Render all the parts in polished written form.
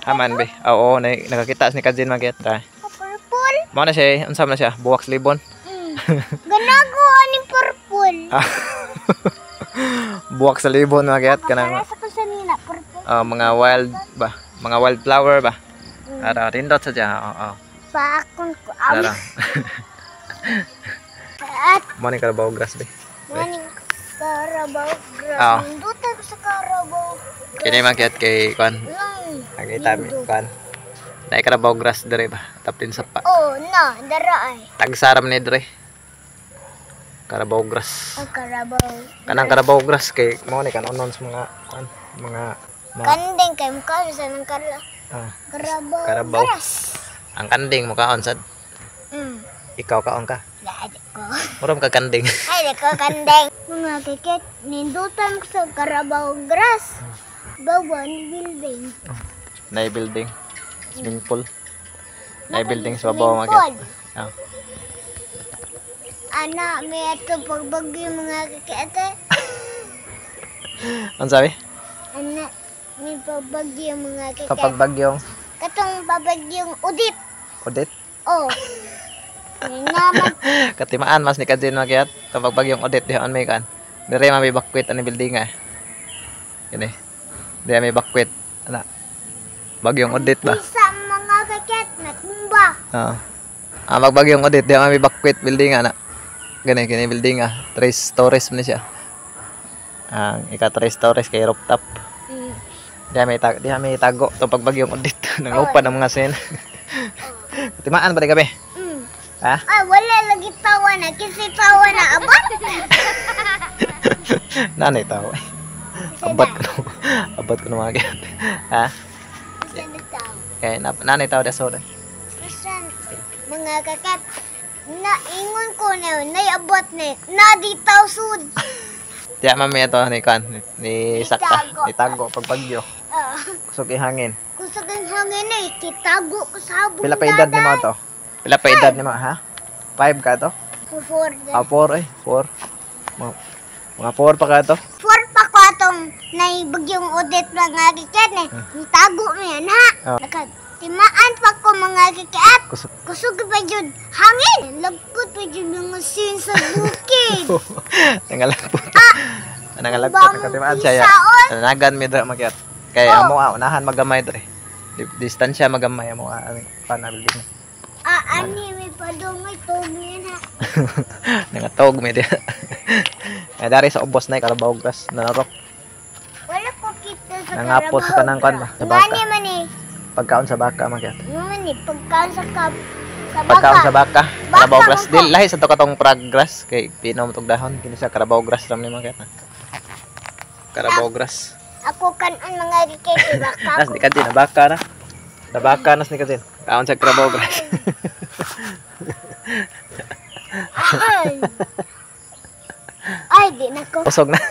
Aman be. Oo, nakakita ni Kajin magyat ta. Purple. Mao na siya, unsam na siya, buwak sa libon. Ganagawa ni purple. Buwak sa libon magyat kanang Para sa kusanina purple. mga wild ba, mga wildflower ba. Ara rindot sa diya. Oo. Paakon ko Ara. At Mo ni Carabao grass be. maning Carabao grass. Oo. Nindutan ko sa Carabao grass. Kini magyat kay kwan. Lang. Nakita mi kwan. Dai Carabao grass dire ba. Tapin sa pa. Oh, na, dara ay. Tagsaram ni dire. Carabao grass. Ang Carabao. Kanang Carabao grass kay mo ni kanon sa mga kwan, mga Kandeng kay mukha sa ng Carabao Carabao. grass. Ang kanding mo kaon sad. Ikaw kaon ka. Dadi ko. Muram ka kanding. Ay, di ko kandeng. Mga kikit, nindutan ko sa Carabao grass. Bawan building. Nay building. Swimming pool. Nay building sa babaw Swimming magyat. pool. Oh. Ana, may ito pagbagyo mga kikit. Ano sabi? Ana, may pagbagyo mga kikit. Kapag bagyong Katong pabagyong udit. Odit, Oh. May naman. katimaan mas ni Kajin magyat. Kapag bagyong Odit diha on may kan. Dire may bakwit ani building ah. Kini. Dire may bakwit ana. Bagyong Odit ba? Isa mga kikit na tumba. Oo. Magbagyong Odit diha may bakwit building ana. Gani kini building ah. 3 stories man siya. Ang ika 3 stories kay rooftop. Diha may tago to pagbagyong Odit. Nangupa ng mga sen. Timaan ba gabi? Ha? Ay, wala lagi tawa na. Kasi tawa na abot. Nanay tao. Abot ko na mga gyud. Ha? Kasi na tawa. Kay nanay tao daso. Kasi mga kakat. Naingon ko na yun. Naiabot na yun. Naditaw sud. Diya mami ito ni kan ni Sakta, Itago. ni Tago pag bagyo. Kusog ihangin. Kung sa hangin na kitago ko sa habong Pila pa edad ni mo to? Pila pa edad ni mo ha? 5 ka to? 4 4 eh, 4. Mga 4 pa ka to? pa ko atong naibagyong Odit mga kikat na. Nitago mo yan ha. Oh. Nakatimaan pa ko mga kikat. Kusog. Kusog pa dyan hangin. Lagkot pa dyan mga sin sa bukid. Nangalagpot. Nangalagpot Bang nakatimaan siya. isaon. Nanagan mi dra magyat. Kay amo unahan magamay dre. Distansya magamay amo ani building. Ani may padungay tugin ha. Nangatog mi dia. Ay dari sa ubos na Carabao grass nanarok. Wala ko kita sa Nangapot sa kanang kwan ba? Sa Ngani baka. man eh. Pagkaon sa baka magyat. Ngani pagkaon sa Pagkaon sa baka. Carabao Baka grass. man ko. Dili lahi sa to katong prag grass kay pinom tog dahon kini sa Carabao grass ram ni magyat. Carabao grass. Ako kanon mga kikiti baka Nas ko. ni Kajin na baka na. Na baka nas ni Kajin. Kaon sa Carabao grass. Ay, di na ko. Usog na.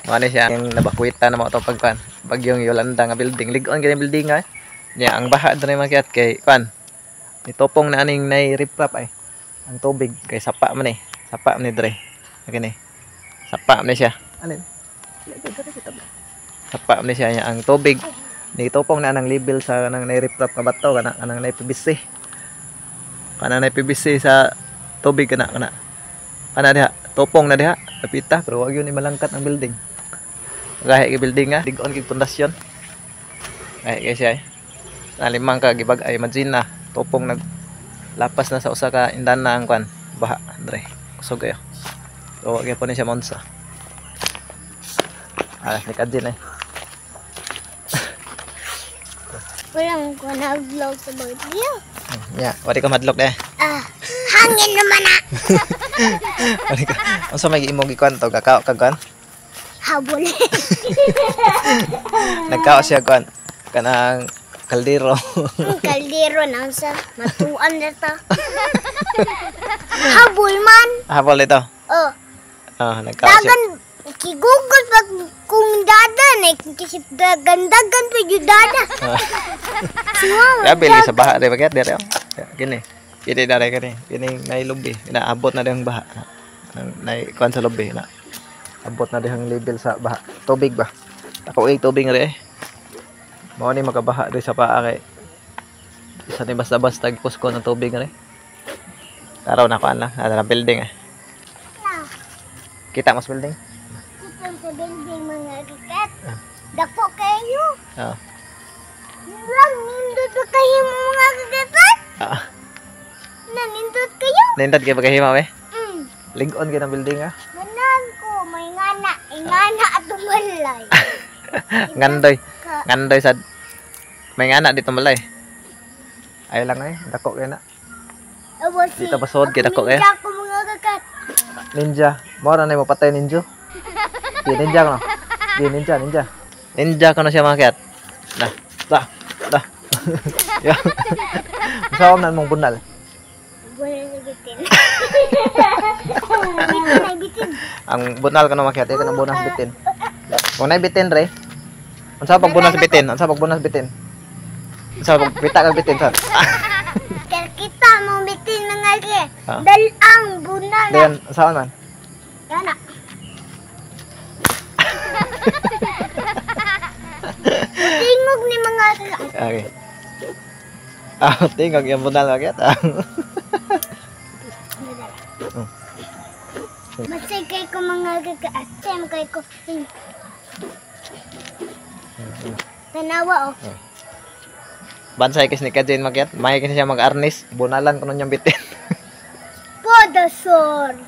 Ano siya yung nabakwitan na mo ito pagpan. Bagyong Yolanda nga building. Ligon ganyan building nga. Niya, ang baha doon yung makiat kay Kwan. Itopong na aning nai-riprap ay. Ang tubig kay sapa man eh. Sapa man ni Dre. Gani. Sapa man siya. Alin? Sapa man siya ang tubig. Nitopong na anang level sa kanang nai-riprap nga bato kanang nai-PVC. Kanang nai-PVC sa tubig kana. Kana diha. Topong na diha, napita pero wag yun ni malangkat ang building. Gahi gi building nga, digon gi pundasyon. Ay kay siya. Limang ka gibag ay imagine na topong nag lapas na sa usa ka indana ang kwan, baha andre. Kusog kayo. So wag po ni siya monsa. Ni Kajin eh. Walang ko na vlog sa bagyo. Ya, wari ka madlok eh. Hangin naman na. Wari ka. Unsa may imo gi kwan to kakao kagwan? Habol. Nagkao siya kwan kanang kaldero. Ang kaldero na sa matuan na ta. Habol man. Habol ito. Oh, Nagkao siya. dagan kigugol pag kung dadan eh kasi dagan pa yung dada. Ya bili sa baha dai bagyat dere. Gini. Kini dare kani. Kini nailubi. Inaabot na dihang baha. Nai kuan sa lubi na. Abot na dihang level sa baha. Tubig ba? Ako tubig re. Mao ni magabaha rin sa paa kay isa ni basta-basta kusko ng tubig rin. Taraw na kuan lang, ana building eh. Na. Kita mas building. Kitang sa building mga kakat. Dako kayo. Ah. Lang, nindot ba kayo mga kakat? Ah. Nanindot kayo? Nindad kay pagahima we. Mm. Lingon gyud ang building ah. Ganan ko, may ngana. Ingana at tumalay. Ngandoy. Ka. Ngandoy sad. May nga na dito malay. Ay lang eh, dako kay na. Abo si. Dito pasod kay dako kay. Ninja ko mga kakat. Ninja. Mo na mo patay ninja. Di ninja ko no. Di ninja, ninja. Ninja ko na siya mga kiyat. Dah. Dah. Ya. Sawam na mong bunal. Bunal na bitin. Bitin na bitin. Ang bunal ka na mga kiyat, ito na bunal bitin. Kung na bitin re. Unsa pag bunal sa bitin? Unsa pag bunal sa bitin? Unsa pag pita kag bitin sa? Kaya kita mo bitin mga kaya. Ah. Dalang bunal na. Dayan, saan man? Yana. Tingog ni mga kakat. Okay. Tingog yung bunal mga kiyat. Masay kay ko mga kakat. Sem kay ko. Tanawa oh. Bansay kis ni Kajin makiat, may kis siya mag-arnis, bunalan kuno niyang bitin. Podo sword.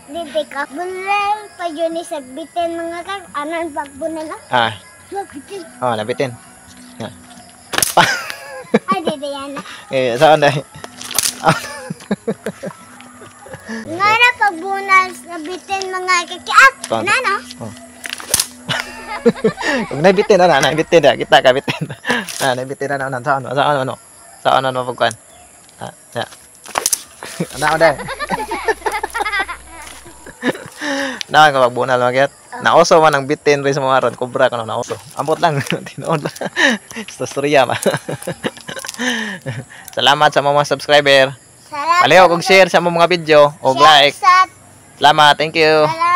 Dito ka. Bunal pa yun ni sa bitin mga kakat. Anan pagbunal lang. Ah, Bitin. oh, nabitin. Ay, dito yan na. Saan dai? Nga na pagbunal sa bitin mga kakat. Saan? Nano? Kung nabitin na, nabitin na, kita ka bitin. Nabitin na, saan ano pagkuhan? Ya. Ano dai? Na ka pagbunal makiat. Nauso man ang bitin rin sa mga ron, kubra ka na nauso. Ambot lang, tinood lang. Storya ba? Salamat sa mga subscriber. Salamat. Paliho kog share sa mga video, og like. Salamat. Salamat, thank you. Salamat.